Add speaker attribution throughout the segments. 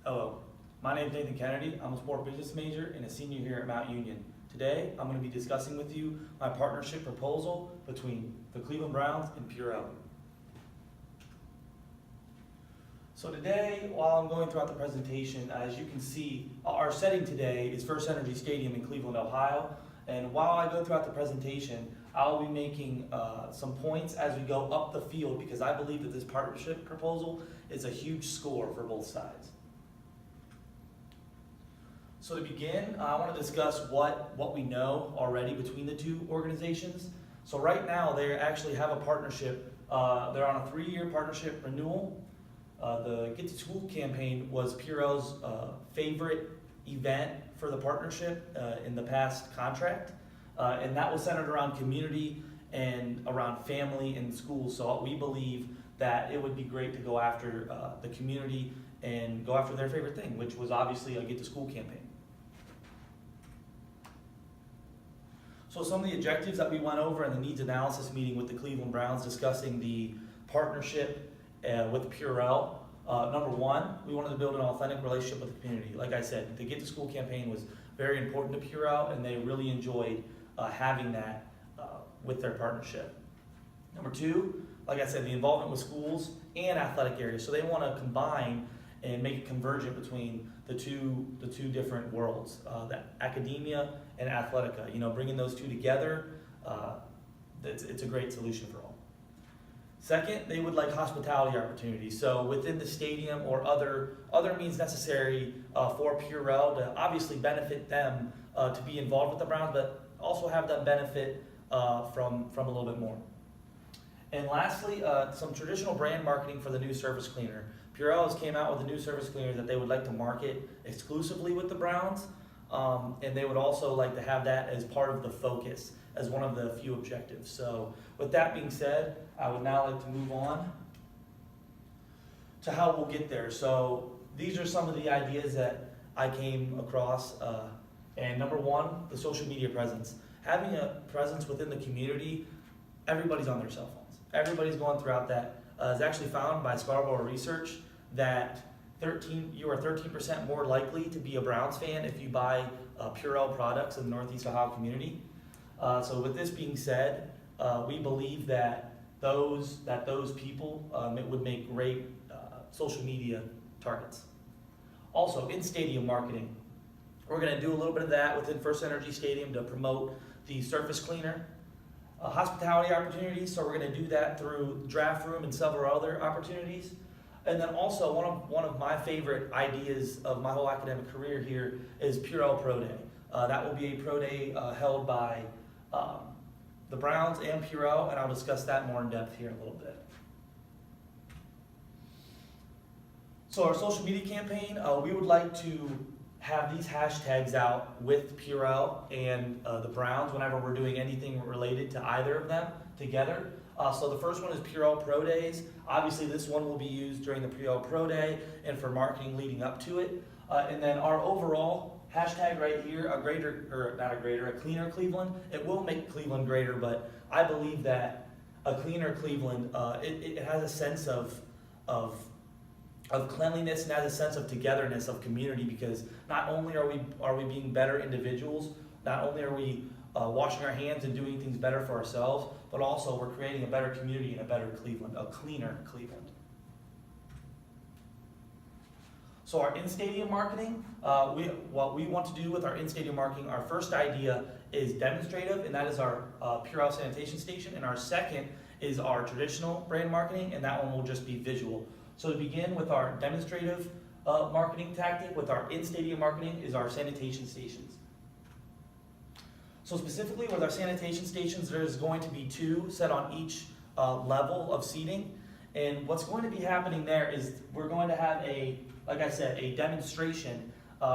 Speaker 1: Hello, my name is Nathan Kennedy. I'm a sport business major and a senior here at Mount Union. Today, I'm going to be discussing with you my partnership proposal between the Cleveland Browns and Purell. So today, while I'm going throughout the presentation, as you can see, our setting today is First Energy Stadium in Cleveland, Ohio. And while I go throughout the presentation, I'll be making some points as we go up the field because I believe that this partnership proposal is a huge score for both sides. So to begin, I want to discuss what we know already between the two organizations. So right now, they actually have a partnership. They're on a 3-year partnership renewal. The Get to School campaign was Purell's favorite event for the partnership in the past contract. And that was centered around community and around family and schools. So we believe that it would be great to go after the community and go after their favorite thing, which was obviously a Get to School campaign. So some of the objectives that we went over in the needs analysis meeting with the Cleveland Browns discussing the partnership with Purell. Number one, we wanted to build an authentic relationship with the community. Like I said, the Get to School campaign was very important to Purell, and they really enjoyed having that with their partnership. Number two, like I said, the involvement with schools and athletic areas. So they want to combine and make it convergent between the two different worlds, the academia and athletica. You know, bringing those two together, it's a great solution for all. Second, they would like hospitality opportunities. So within the stadium or other means necessary for Purell to obviously benefit them to be involved with the Browns, but also have them benefit from a little bit more. And lastly, some traditional brand marketing for the new surface cleaner. Purell has came out with a new surface cleaner that they would like to market exclusively with the Browns, and they would also like to have that as part of the focus, as one of the few objectives. So with that being said, I would now like to move on to how we'll get there. So these are some of the ideas that I came across. And number one, the social media presence. Having a presence within the community, everybody's on their cell phones. Everybody's going throughout that. It's actually found by Scarborough Research that you are 13% more likely to be a Browns fan if you buy Purell products in the Northeast Ohio community. So with this being said, we believe that those people would make great social media targets. Also, in-stadium marketing. We're going to do a little bit of that within First Energy Stadium to promote the surface cleaner. Hospitality opportunities, so we're going to do that through draft room and several other opportunities. And then also one of my favorite ideas of my whole academic career here is Purell Pro Day. That will be a pro day held by the Browns and Purell, and I'll discuss that more in depth here in a little bit. So our social media campaign, we would like to have these hashtags out with Purell and the Browns whenever we're doing anything related to either of them together. So the first one is Purell Pro Days. Obviously this one will be used during the Purell Pro Day and for marketing leading up to it. And then our overall hashtag right here, a cleaner Cleveland. It will make Cleveland greater, but I believe that a cleaner Cleveland, it has a sense of cleanliness and has a sense of togetherness of community, because not only are we being better individuals, not only are we washing our hands and doing things better for ourselves, but also we're creating a better community and a better Cleveland, a cleaner Cleveland. So our in-stadium marketing, what we want to do with our in-stadium marketing, our first idea is demonstrative, and that is our Purell sanitation station, and our second is our traditional brand marketing, and that one will just be visual. So to begin with our demonstrative marketing tactic, with our in-stadium marketing is our sanitation stations. So specifically with our sanitation stations, there's going to be 2 set on each level of seating. And what's going to be happening there is we're going to have like I said, a demonstration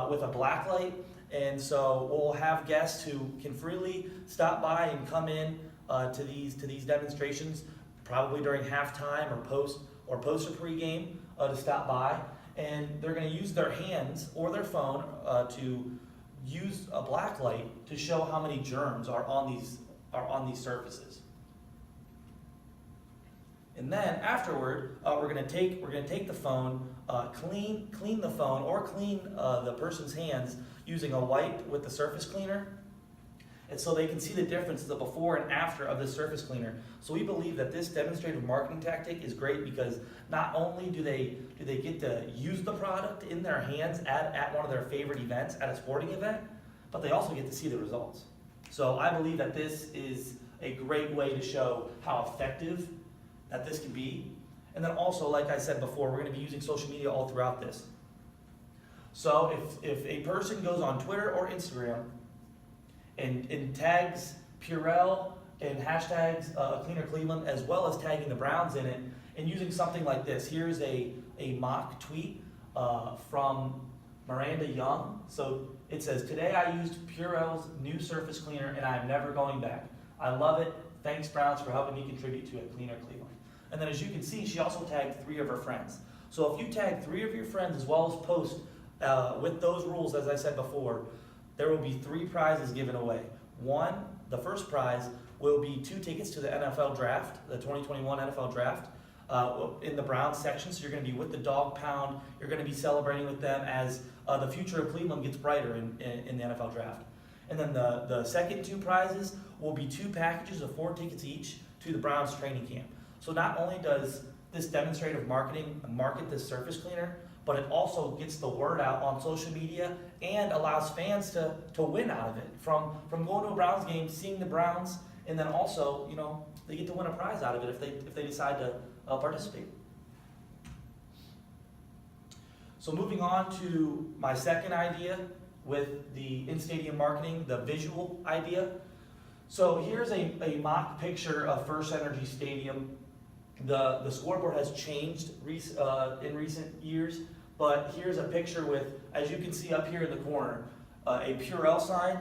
Speaker 1: with a black light. And so we'll have guests who can freely stop by and come in to these demonstrations, probably during halftime or post or pregame to stop by. And they're going to use their hands or their phone to use a black light to show how many germs are on these surfaces. And then afterward, we're gonna take the phone, clean the phone, or clean the person's hands using a wipe with the surface cleaner, and so they can see the difference, the before and after of the surface cleaner. So we believe that this demonstrative marketing tactic is great because not only do they get to use the product in their hands at one of their favorite events, at a sporting event, but they also get to see the results. So I believe that this is a great way to show how effective that this can be. And then also, like I said before, we're going to be using social media all throughout this. So if a person goes on Twitter or Instagram and tags Purell and hashtags Cleaner Cleveland, as well as tagging the Browns in it, and using something like this. Here's a mock tweet from Miranda Young. So it says, "Today I used Purell's new surface cleaner and I'm never going back. I love it. Thanks, Browns, for helping me contribute to a cleaner Cleveland." And then as you can see, she also tagged 3 of her friends. So if you tag 3 of your friends as well as post with those rules, as I said before, there will be 3 prizes given away. One, the first prize will be 2 tickets to the NFL draft, the 2021 NFL draft, in the Browns section. So you're going to be with the Dog Pound. You're going to be celebrating with them as the future of Cleveland gets brighter in the NFL draft. And then the second 2 prizes will be 2 packages of 4 tickets each to the Browns training camp. So not only does this demonstrative marketing market this surface cleaner, but it also gets the word out on social media and allows fans to win out of it. From going to a Browns game, seeing the Browns, and then also, they get to win a prize out of it if they decide to participate. So moving on to my second idea with the in-stadium marketing, the visual idea. So here's a mock picture of First Energy Stadium. The scoreboard has changed in recent years, but here's a picture with, as you can see up here in the corner, a Purell sign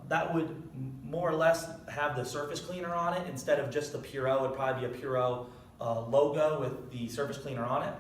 Speaker 1: that would more or less have the surface cleaner on it instead of just the Purell. It would probably be a Purell logo with the surface cleaner on it.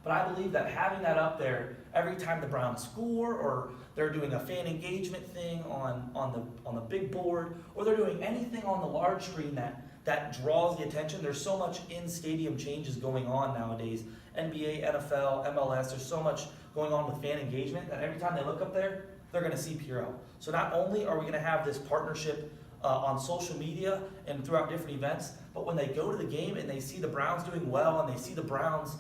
Speaker 1: But I believe that having that up there every time the Browns score, or they're doing a fan engagement thing on the big board, or they're doing anything on the large screen that draws the attention. There's so much in-stadium changes going on nowadays. NBA, NFL, MLS, there's so much going on with fan engagement that every time they look up there, they're going to see Purell. So not only are we going to have this partnership on social media and throughout different events, but when they go to the game and they see the Browns doing well and they see the Browns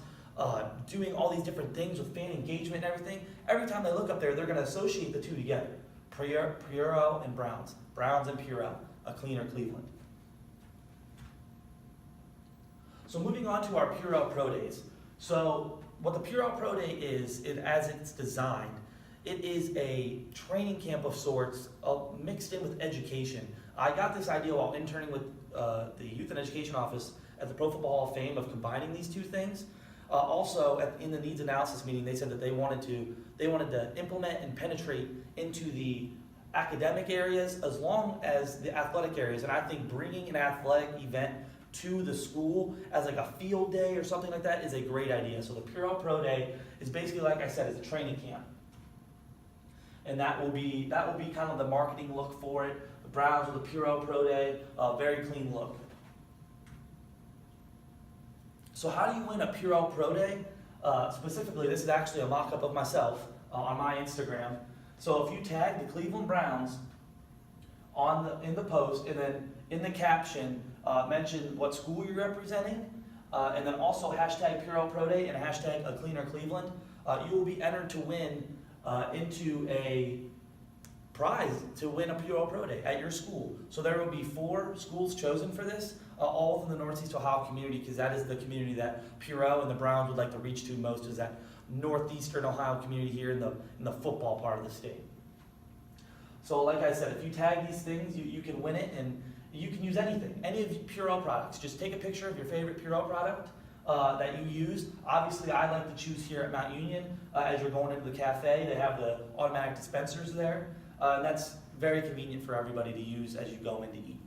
Speaker 1: doing all these different things with fan engagement and everything, every time they look up there, they're going to associate the 2 together. Purell and Browns. Browns and Purell, a cleaner Cleveland. So moving on to our Purell Pro Days. So what the Purell Pro Day is as it's designed, it is a training camp of sorts mixed in with education. I got this idea while interning with the Youth and Education Office at the Pro Football Hall of Fame of combining these 2 things. Also, in the needs analysis meeting, they said that they wanted to implement and penetrate into the academic areas as long as the athletic areas. And I think bringing an athletic event to the school as like a field day or something like that is a great idea. So the Purell Pro Day is basically, like I said, it's a training camp. And that will be kind of the marketing look for it. The Browns with the Purell Pro Day, very clean look. So how do you win a Purell Pro Day? Specifically, this is actually a mock-up of myself on my Instagram. So if you tag the Cleveland Browns in the post, and then in the caption, mention what school you're representing, and then also hashtag Purell Pro Day and hashtag A Cleaner Cleveland, you will be entered to win into a prize to win a Purell Pro Day at your school. So there will be 4 schools chosen for this, all within the Northeast Ohio community, because that is the community that Purell and the Browns would like to reach to most, is that Northeastern Ohio community here in the football part of the state. So like I said, if you tag these things, you can win it, and you can use anything, any of Purell products. Just take a picture of your favorite Purell product that you use. Obviously, I like to choose here at Mount Union. As you're going into the cafe, they have the automatic dispensers there. And that's very convenient for everybody to use as you go in to eat.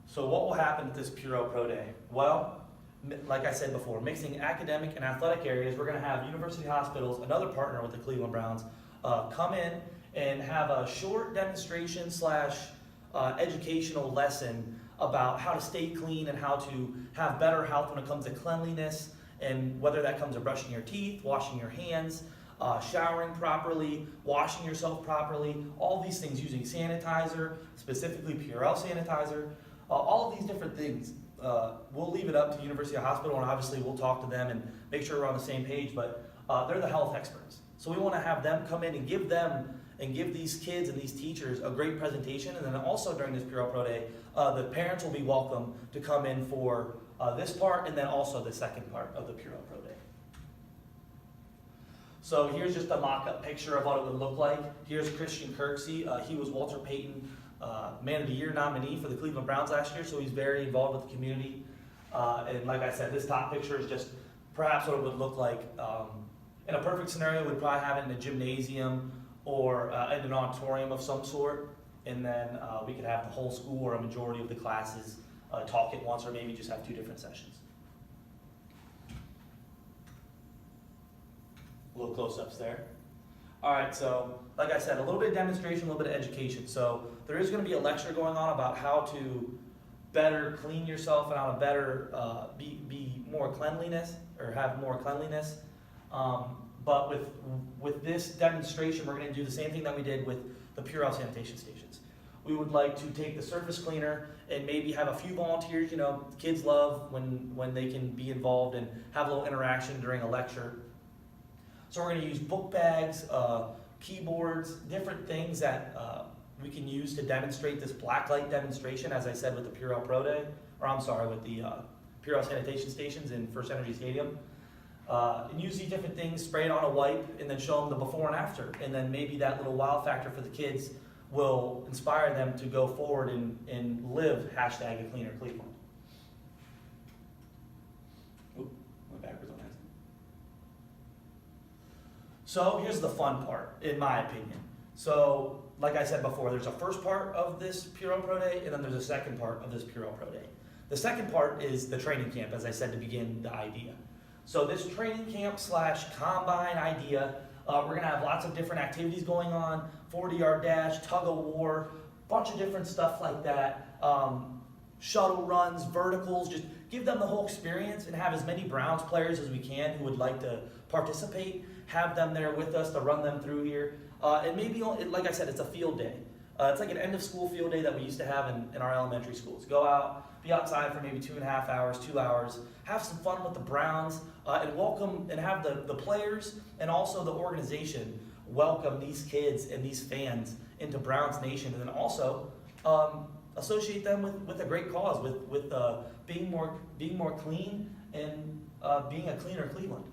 Speaker 1: So what will happen at this Purell Pro Day? Well, like I said before, mixing academic and athletic areas, we're going to have University Hospitals, another partner with the Cleveland Browns, come in and have a short demonstration slash educational lesson about how to stay clean and how to have better health when it comes to cleanliness, and whether that comes to brushing your teeth, washing your hands, showering properly, washing yourself properly, all these things, using sanitizer, specifically Purell sanitizer, all of these different things. We'll leave it up to University Hospital, and obviously we'll talk to them and make sure we're on the same page, but they're the health experts. So we want to have them come in and give these kids and these teachers a great presentation, and then also during this Purell Pro Day, the parents will be welcome to come in for this part, and then also the second part of the Purell Pro Day. So here's just a mock-up picture of what it would look like. Here's Christian Kirksey. He was Walter Payton Man of the Year nominee for the Cleveland Browns last year, so he's very involved with the community. And like I said, this top picture is just perhaps what it would look like. In a perfect scenario, we'd probably have it in a gymnasium or in an auditorium of some sort, and then we could have the whole school or a majority of the classes talk at once, or maybe just have 2 different sessions. A little close-ups there. All right, so like I said, a little bit of demonstration, a little bit of education. So there is going to be a lecture going on about how to better clean yourself and how to better be more cleanliness, or have more cleanliness. But with this demonstration, we're going to do the same thing that we did with the Purell sanitation stations. We would like to take the surface cleaner and maybe have a few volunteers. You know, kids love when they can be involved and have a little interaction during a lecture. So we're going to use book bags, keyboards, different things that we can use to demonstrate this blacklight demonstration, as I said with the Purell Pro Day, or I'm sorry, with the Purell sanitation stations in First Energy Stadium. And use these different things, spray it on a wipe, and then show them the before and after. And then maybe that little wow factor for the kids will inspire them to go forward and live hashtag a cleaner Cleveland. Oop, went backwards on that. So here's the fun part, in my opinion. So, like I said before, there's a first part of this Purell Pro Day, and then there's a second part of this Purell Pro Day. The second part is the training camp, as I said to begin the idea. So this training camp slash combine idea, we're going to have lots of different activities going on, 40-yard dash, tug of war, bunch of different stuff like that, shuttle runs, verticals, just give them the whole experience and have as many Browns players as we can who would like to participate, have them there with us to run them through here. And maybe, like I said, it's a field day. It's like an end of school field day that we used to have in our elementary schools. Go out, be outside for maybe 2.5 hours, 2 hours, have some fun with the Browns, and welcome and have the players and also the organization welcome these kids and these fans into Browns Nation, and then also associate them with a great cause, with being more clean and being a cleaner Cleveland.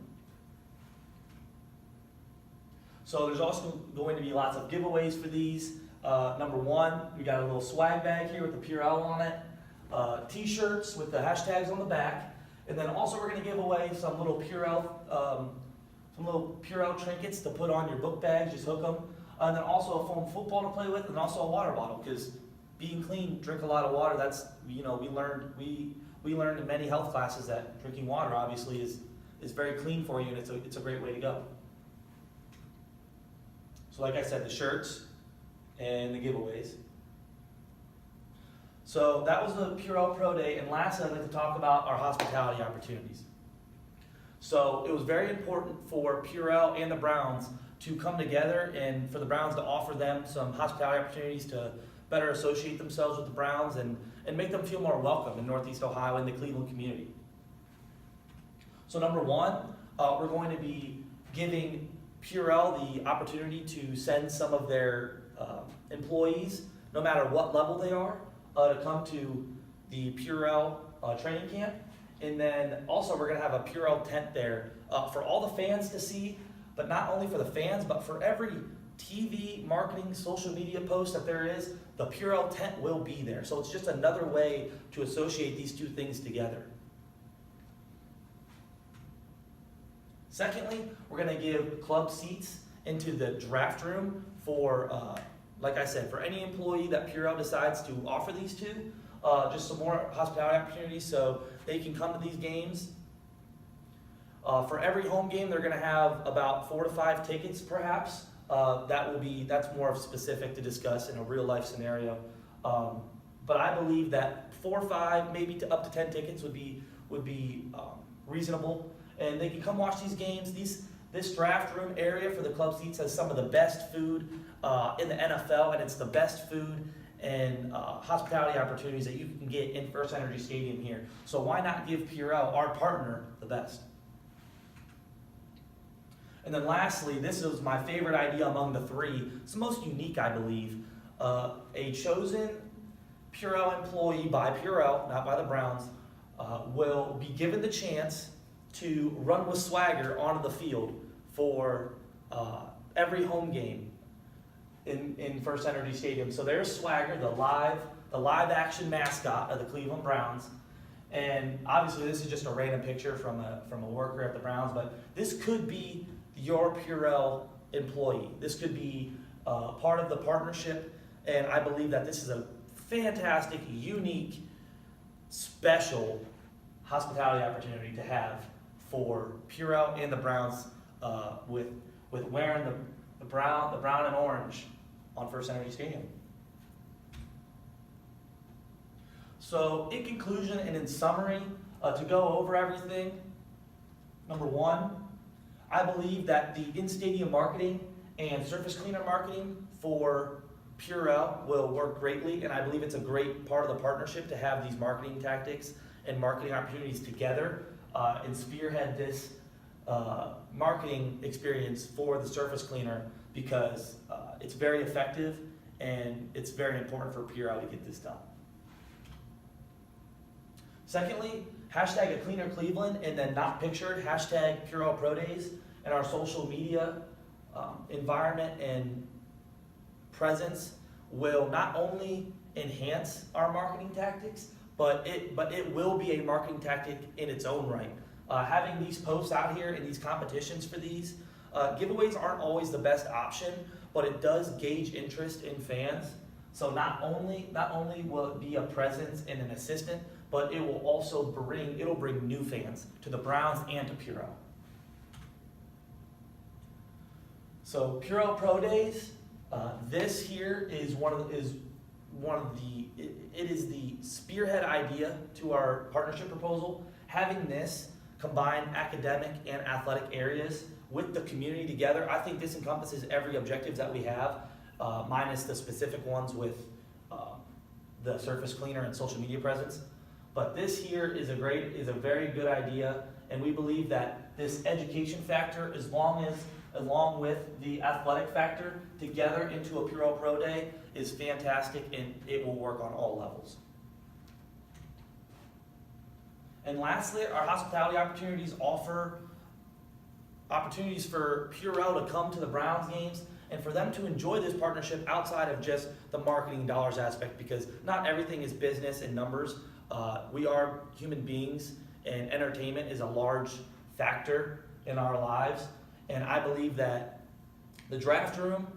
Speaker 1: So there's also going to be lots of giveaways for these. Number 1, we got a little swag bag here with the Purell on it, t-shirts with the hashtags on the back, and then also we're going to give away some little Purell trinkets to put on your book bags, just hook them, and then also a foam football to play with, and also a water bottle, because being clean, drink a lot of water. That's, we learned in many health classes that drinking water obviously is very clean for you, and it's a great way to go. So like I said, the shirts and the giveaways. So that was the Purell Pro Day, and lastly I'd like to talk about our hospitality opportunities. So it was very important for Purell and the Browns to come together and for the Browns to offer them some hospitality opportunities to better associate themselves with the Browns and make them feel more welcome in Northeast Ohio and the Cleveland community. So number 1, we're going to be giving Purell the opportunity to send some of their employees, no matter what level they are, to come to the Purell training camp. And then also we're going to have a Purell tent there for all the fans to see, but not only for the fans, but for every TV, marketing, social media post that there is, the Purell tent will be there. So it's just another way to associate these two things together. Secondly, we're going to give club seats into the draft room for, like I said, for any employee that Purell decides to offer these to, just some more hospitality opportunities so they can come to these games. For every home game, they're going to have about 4 to 5 tickets, perhaps, that's more of specific to discuss in a real life scenario. But I believe that 4 or 5, maybe to up to 10 tickets would be reasonable, and they can come watch these games. This draft room area for the club seats has some of the best food in the NFL, and it's the best food and hospitality opportunities that you can get in First Energy Stadium here. So why not give Purell, our partner, the best? And then lastly, this is my favorite idea among the 3. It's the most unique, I believe. A chosen Purell employee by Purell, not by the Browns, will be given the chance to run with swagger onto the field for every home game in First Energy Stadium. So there's Swagger, the live action mascot of the Cleveland Browns. And obviously this is just a random picture from a worker at the Browns, but this could be your Purell employee. This could be part of the partnership, and I believe that this is a fantastic, unique, special hospitality opportunity to have for Purell and the Browns with wearing the brown and orange on First Energy Stadium. So in conclusion and in summary, to go over everything, number 1, I believe that the in-stadium marketing and surface cleaner marketing for Purell will work greatly, and I believe it's a great part of the partnership to have these marketing tactics and marketing opportunities together and spearhead this marketing experience for the surface cleaner, because it's very effective and it's very important for Purell to get this done. Secondly, hashtag a cleaner Cleveland, and then not pictured, hashtag Purell Pro Days, and our social media environment and presence will not only enhance our marketing tactics, but it will be a marketing tactic in its own right. Having these posts out here and these competitions for these giveaways aren't always the best option, but it does gauge interest in fans. So not only will it be a presence and an assistant, but it will also bring new fans to the Browns and to Purell. So Purell Pro Days, this here is it is the spearhead idea to our partnership proposal. Having this combine academic and athletic areas with the community together, I think this encompasses every objective that we have, minus the specific ones with the surface cleaner and social media presence. But this here is a very good idea, and we believe that this education factor, along with the athletic factor together into a Purell Pro Day, is fantastic, and it will work on all levels. And lastly, our hospitality opportunities offer opportunities for Purell to come to the Browns games and for them to enjoy this partnership outside of just the marketing dollars aspect, because not everything is business and numbers. We are human beings, and entertainment is a large factor in our lives. And I believe that the draft room,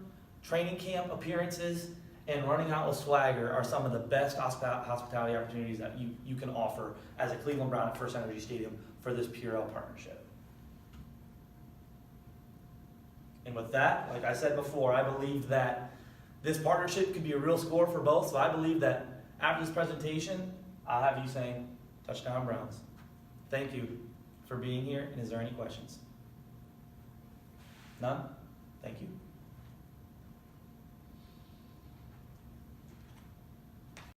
Speaker 1: training camp appearances, and running out with swagger are some of the best hospitality opportunities that you can offer as a Cleveland Brown at First Energy Stadium for this Purell partnership. And with that, like I said before, I believe that this partnership could be a real score for both. So I believe that after this presentation, I'll have you saying, "Touchdown Browns." Thank you for being here, and is there any questions? None? Thank you.